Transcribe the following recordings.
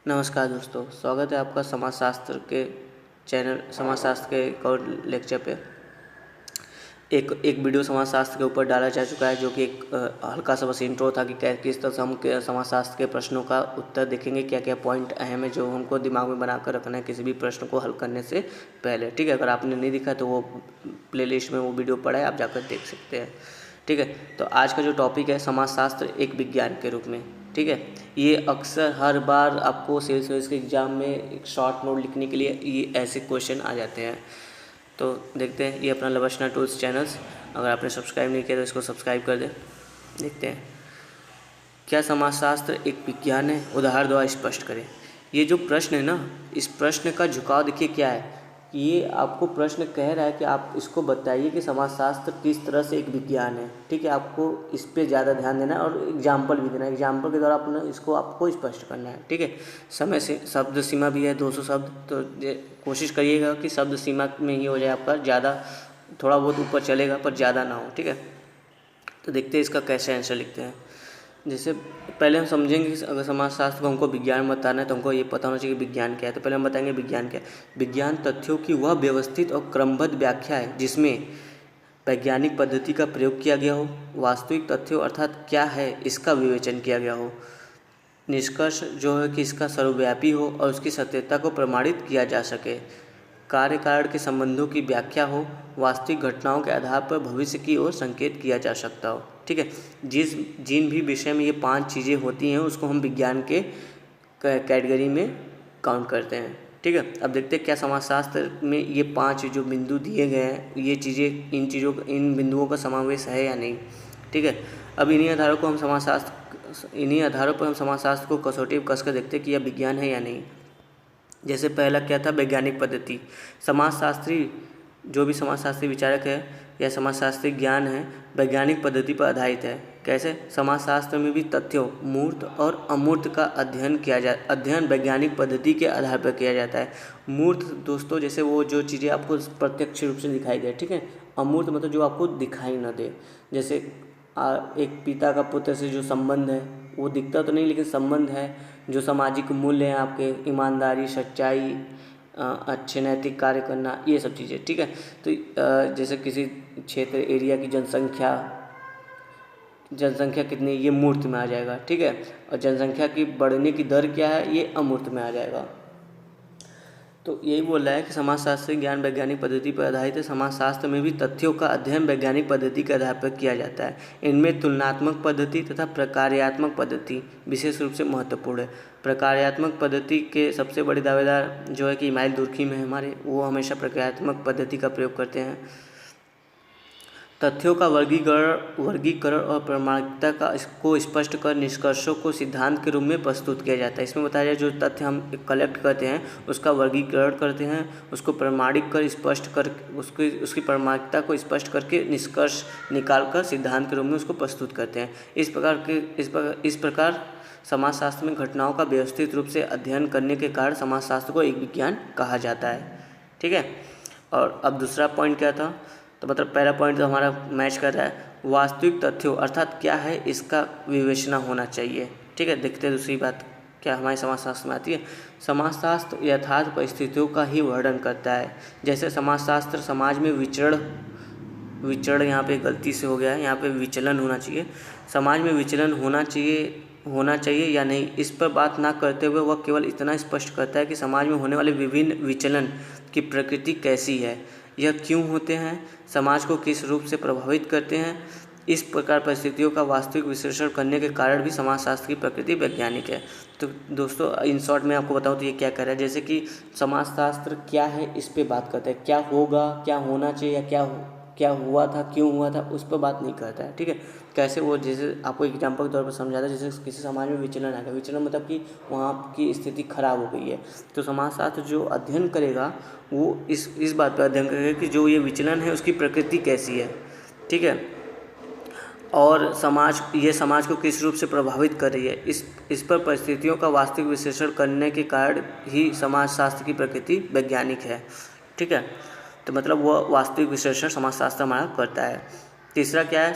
नमस्कार दोस्तों, स्वागत है आपका समाजशास्त्र के चैनल समाजशास्त्र के एक और लेक्चर पे। एक वीडियो समाजशास्त्र के ऊपर डाला जा चुका है, जो कि एक हल्का सा बस इंट्रो था कि किस तरह से हम समाजशास्त्र के प्रश्नों का उत्तर देखेंगे, क्या क्या पॉइंट अहम है जो हमको दिमाग में बना कर रखना है किसी भी प्रश्न को हल करने से पहले। ठीक है, अगर आपने नहीं देखा तो वो प्लेलिस्ट में वो वीडियो पड़ा है, आप जाकर देख सकते हैं। ठीक है, तो आज का जो टॉपिक है समाजशास्त्र एक विज्ञान के रूप में। ठीक है, ये अक्सर हर बार आपको सिविल सर्विस के एग्ज़ाम में एक शॉर्ट नोट लिखने के लिए ये ऐसे क्वेश्चन आ जाते हैं। तो देखते हैं, ये अपना लवशना टूल्स चैनल्स, अगर आपने सब्सक्राइब नहीं किया तो इसको सब्सक्राइब कर दें। देखते हैं, क्या समाजशास्त्र एक विज्ञान है? उदाहरण द्वारा स्पष्ट करें। ये जो प्रश्न है ना, इस प्रश्न का झुकाव देखिए क्या है। ये आपको प्रश्न कह रहा है कि आप इसको बताइए कि समाजशास्त्र किस तरह से एक विज्ञान है। ठीक है, आपको इस पे ज़्यादा ध्यान देना है और एग्जाम्पल भी देना है। एग्जाम्पल के द्वारा अपना इसको आपको स्पष्ट करना है। ठीक है, समय से शब्द सीमा भी है 200 शब्द, तो कोशिश करिएगा कि शब्द सीमा में ही हो जाए आपका, ज़्यादा थोड़ा बहुत ऊपर चलेगा पर ज़्यादा ना हो। ठीक है, तो देखते हैं इसका कैसे आंसर लिखते हैं। जैसे पहले हम समझेंगे कि अगर समाजशास्त्र को हमको विज्ञान बताना है तो हमको ये पता होना चाहिए कि विज्ञान क्या है। तो पहले हम बताएंगे विज्ञान क्या है। विज्ञान तथ्यों की वह व्यवस्थित और क्रमबद्ध व्याख्या है जिसमें वैज्ञानिक पद्धति का प्रयोग किया गया हो, वास्तविक तथ्यों अर्थात क्या है इसका विवेचन किया गया हो, निष्कर्ष जो है कि इसका सर्वव्यापी हो और उसकी सत्यता को प्रमाणित किया जा सके, कार्य कारण के संबंधों की व्याख्या हो, वास्तविक घटनाओं के आधार पर भविष्य की ओर संकेत किया जा सकता हो। ठीक है, जिन भी विषय में ये 5 चीज़ें होती हैं उसको हम विज्ञान के कैटेगरी में काउंट करते हैं। ठीक है, अब देखते हैं क्या समाजशास्त्र में ये 5 जो बिंदु दिए गए हैं, ये चीज़ें इन बिंदुओं का समावेश है या नहीं। ठीक है, अब इन्हीं आधारों पर हम समाजशास्त्र को कसौटी पर कसकर देखते हैं कि यह विज्ञान है या नहीं। जैसे पहला क्या था, वैज्ञानिक पद्धति। समाजशास्त्री जो भी समाजशास्त्री विचारक है या समाजशास्त्री ज्ञान है, वैज्ञानिक पद्धति पर आधारित है। कैसे? समाजशास्त्र में भी तथ्यों मूर्त और अमूर्त का अध्ययन वैज्ञानिक पद्धति के आधार पर किया जाता है। मूर्त दोस्तों जैसे वो जो चीज़ें आपको प्रत्यक्ष रूप से दिखाई दे। ठीक है, अमूर्त मतलब जो आपको दिखाई न दे। जैसे एक पिता का पुत्र से जो संबंध है, वो दिखता तो नहीं लेकिन संबंध है। जो सामाजिक मूल्य हैं आपके, ईमानदारी, सच्चाई, अच्छे नैतिक कार्य करना, ये सब चीज़ें। ठीक है, तो जैसे किसी क्षेत्र एरिया की जनसंख्या कितनी, ये मूर्त में आ जाएगा। ठीक है, और जनसंख्या की बढ़ने की दर क्या है, ये अमूर्त में आ जाएगा। तो यही बोल रहा है कि समाजशास्त्री ज्ञान वैज्ञानिक पद्धति पर आधारित है। समाजशास्त्र में भी तथ्यों का अध्ययन वैज्ञानिक पद्धति के आधार पर किया जाता है। इनमें तुलनात्मक पद्धति तथा प्रकार्यात्मक पद्धति विशेष रूप से महत्वपूर्ण है। प्रकार्यात्मक पद्धति के सबसे बड़े दावेदार जो है कि इमाइल दुर्खिम है हमारे, वो हमेशा प्रकार्यात्मक पद्धति का प्रयोग करते हैं। तथ्यों का वर्गीकरण और प्रामाणिकता को स्पष्ट कर निष्कर्षों को सिद्धांत के रूप में प्रस्तुत किया जाता है। इसमें बताया जाए जो तथ्य हम कलेक्ट करते हैं उसका वर्गीकरण करते हैं, उसको प्रमाणिक कर स्पष्ट कर उसकी प्रामाणिकता को स्पष्ट करके निष्कर्ष निकाल कर सिद्धांत के रूप में उसको प्रस्तुत करते हैं। इस प्रकार समाजशास्त्र में घटनाओं का व्यवस्थित रूप से अध्ययन करने के कारण समाजशास्त्र को एक विज्ञान कहा जाता है। ठीक है, और अब दूसरा पॉइंट क्या था, तो मतलब पहला पॉइंट तो हमारा मैच कर रहा है, वास्तविक तथ्यों अर्थात क्या है इसका विवेचना होना चाहिए। ठीक है, देखते हैं दूसरी बात क्या हमारे समाजशास्त्र में आती है। समाजशास्त्र यथार्थ परिस्थितियों का ही वर्णन करता है। जैसे समाजशास्त्र समाज में विचरण यहाँ पे गलती से हो गया है, यहाँ पे विचलन होना चाहिए। समाज में विचलन होना चाहिए या नहीं, इस पर बात ना करते हुए वह केवल इतना स्पष्ट करता है कि समाज में होने वाले विभिन्न विचलन की प्रकृति कैसी है, यह क्यों होते हैं, समाज को किस रूप से प्रभावित करते हैं। इस प्रकार परिस्थितियों का वास्तविक विश्लेषण करने के कारण भी समाजशास्त्र की प्रकृति वैज्ञानिक है। तो दोस्तों इन शॉर्ट में आपको बताऊं तो ये क्या कह रहा है, जैसे कि समाजशास्त्र क्या है इस पे बात करता है, क्या होगा, क्या होना चाहिए, या क्या हुआ था, क्यों हुआ था, उस पर बात नहीं करता है। ठीक है, कैसे वो जैसे आपको एग्जाम्पल के तौर पर समझाता है, जैसे किसी समाज में विचलन आ गया, विचलन मतलब कि वहाँ की स्थिति खराब हो गई है, तो समाजशास्त्र जो अध्ययन करेगा वो इस बात पर अध्ययन करेगा कि जो ये विचलन है उसकी प्रकृति कैसी है। ठीक है, और समाज को किस रूप से प्रभावित कर रही है, इस पर परिस्थितियों का वास्तविक विश्लेषण करने के कारण ही समाजशास्त्र की प्रकृति वैज्ञानिक है। ठीक है, तो मतलब वो वास्तविक विश्लेषण समाजशास्त्र हमारा करता है। तीसरा क्या है,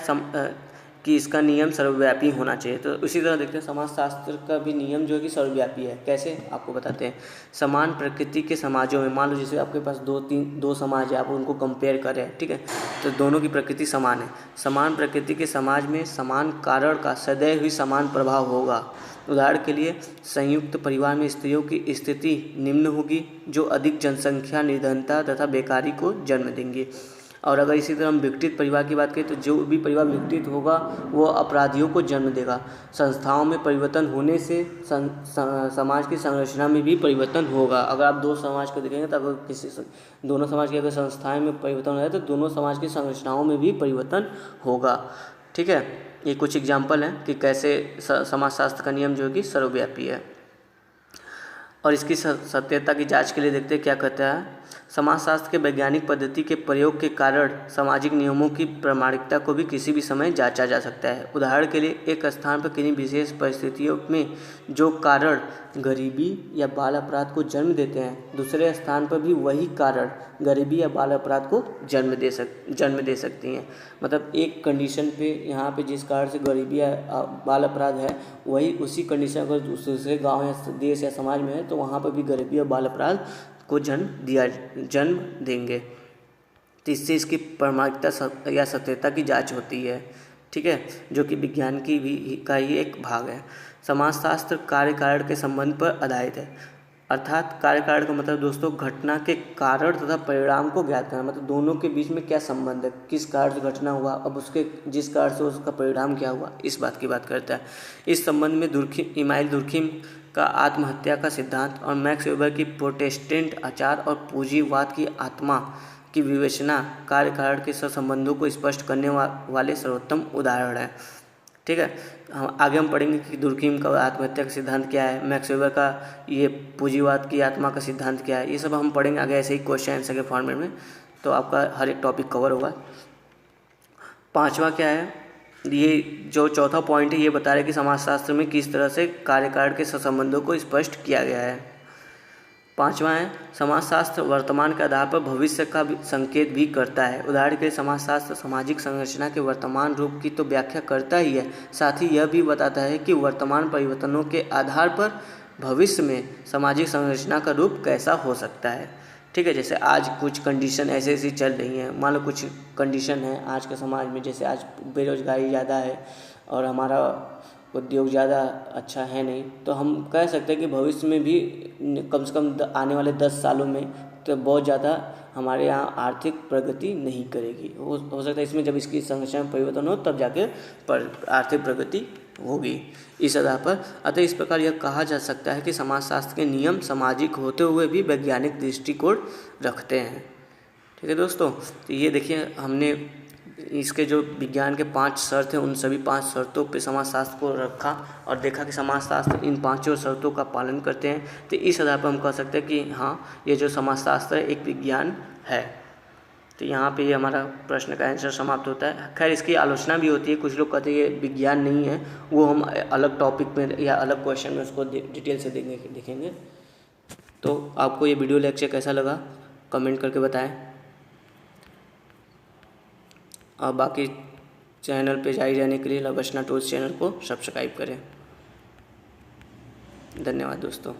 कि इसका नियम सर्वव्यापी होना चाहिए। तो इसी तरह देखते हैं समाजशास्त्र का भी नियम जो है कि सर्वव्यापी है। कैसे, आपको बताते हैं। समान प्रकृति के समाजों में, मान लो जैसे आपके पास दो समाज है, आप उनको कंपेयर करें, ठीक है, तो दोनों की प्रकृति समान है। समान प्रकृति के समाज में समान कारण का सदैव ही समान प्रभाव होगा। उदाहरण के लिए संयुक्त परिवार में स्त्रियों की स्थिति निम्न होगी, जो अधिक जनसंख्या, निर्धनता तथा बेकारी को जन्म देंगे। और अगर इसी तरह हम विकसित परिवार की बात करें तो जो भी परिवार विकसित होगा वो अपराधियों को जन्म देगा। संस्थाओं में परिवर्तन होने से समाज की संरचना में भी परिवर्तन होगा। अगर आप दो समाज को देखेंगे तो अगर दोनों समाज की अगर संस्थाएं में परिवर्तन हो जाए तो दोनों समाज की संरचनाओं में भी परिवर्तन होगा। ठीक है, ये कुछ एग्जाम्पल हैं कि कैसे समाजशास्त्र का नियम जो है कि सर्वव्यापी है। और इसकी सत्यता की जांच के लिए देखते हैं क्या कहता है। समाजशास्त्र के वैज्ञानिक पद्धति के प्रयोग के कारण सामाजिक नियमों की प्रामाणिकता को भी किसी भी समय जांचा जा सकता है। उदाहरण के लिए एक स्थान पर किन्हीं विशेष परिस्थितियों में जो कारण गरीबी या बाल अपराध को जन्म देते हैं, दूसरे स्थान पर भी वही कारण गरीबी या बाल अपराध को जन्म दे सकती हैं। मतलब एक कंडीशन पे यहाँ पे जिस कारण से गरीबी या बाल अपराध है, वही उसी कंडीशन अगर दूसरे गाँव या देश या समाज में है तो वहाँ पर भी गरीबी या बाल अपराध को जन्म देंगे। तो इससे इसकी प्रामाणिकता या सत्यता की जांच होती है। ठीक है, जो कि विज्ञान का ही एक भाग है। समाजशास्त्र कार्य कारण के संबंध पर आधारित है। अर्थात कार्य कारण का मतलब दोस्तों घटना के कारण तथा परिणाम को ज्ञात करना, मतलब दोनों के बीच में क्या संबंध है, किस कारण से घटना हुआ, अब उसके जिस कारण से उसका परिणाम क्या हुआ, इस बात की बात करता है। इस संबंध में इमाइल दुर्खिम का आत्महत्या का सिद्धांत और मैक्स वेबर की प्रोटेस्टेंट आचार और पूंजीवाद की आत्मा की विवेचना कार्य कारण के सहसंबंधों को स्पष्ट करने वाले सर्वोत्तम उदाहरण है। ठीक है, आगे हम पढ़ेंगे कि दुर्खिम का आत्महत्या का सिद्धांत क्या है, मैक्स वेबर का ये पूंजीवाद की आत्मा का सिद्धांत क्या है, ये सब हम पढ़ेंगे आगे ऐसे ही क्वेश्चन आंसर के फॉर्मेट में, तो आपका हर एक टॉपिक कवर होगा। पांचवा क्या है, ये जो चौथा पॉइंट है ये बता रहे कि समाजशास्त्र में किस तरह से कार्यकारण के संबंधों को स्पष्ट किया गया है। पांचवा है समाजशास्त्र वर्तमान के आधार पर भविष्य का संकेत भी करता है। उदाहरण के लिए समाजशास्त्र सामाजिक संरचना के वर्तमान रूप की तो व्याख्या करता ही है, साथ ही यह भी बताता है कि वर्तमान परिवर्तनों के आधार पर भविष्य में सामाजिक संरचना का रूप कैसा हो सकता है। ठीक है, जैसे आज कुछ कंडीशन ऐसी चल रही हैं, मान लो कुछ कंडीशन है आज के समाज में, जैसे आज बेरोजगारी ज़्यादा है और हमारा उद्योग ज़्यादा अच्छा है नहीं, तो हम कह सकते हैं कि भविष्य में भी कम से कम आने वाले 10 सालों में तो बहुत ज़्यादा हमारे यहाँ आर्थिक प्रगति नहीं करेगी। हो सकता है इसमें जब इसकी संरचना में परिवर्तन हो तब जाके आर्थिक प्रगति होगी इस आधार पर। अतः इस प्रकार यह कहा जा सकता है कि समाजशास्त्र के नियम सामाजिक होते हुए भी वैज्ञानिक दृष्टिकोण रखते हैं। ठीक है दोस्तों, तो ये देखिए हमने इसके जो विज्ञान के 5 शर्त हैं उन सभी 5 शर्तों पे समाजशास्त्र को रखा और देखा कि समाजशास्त्र इन 5 शर्तों का पालन करते हैं। तो इस आधार पर हम कह सकते हैं कि हाँ, ये जो समाजशास्त्र है एक विज्ञान है। तो यहाँ पे ये हमारा प्रश्न का आंसर समाप्त होता है। खैर इसकी आलोचना भी होती है, कुछ लोग कहते हैं ये विज्ञान नहीं है, वो हम अलग टॉपिक में या अलग क्वेश्चन में उसको डिटेल से देखेंगे। तो आपको ये वीडियो लेक्चर कैसा लगा कमेंट करके बताएं और बाकी चैनल पे जारी रहने के लिए लवशना टूल्स चैनल को सब्सक्राइब करें। धन्यवाद दोस्तों।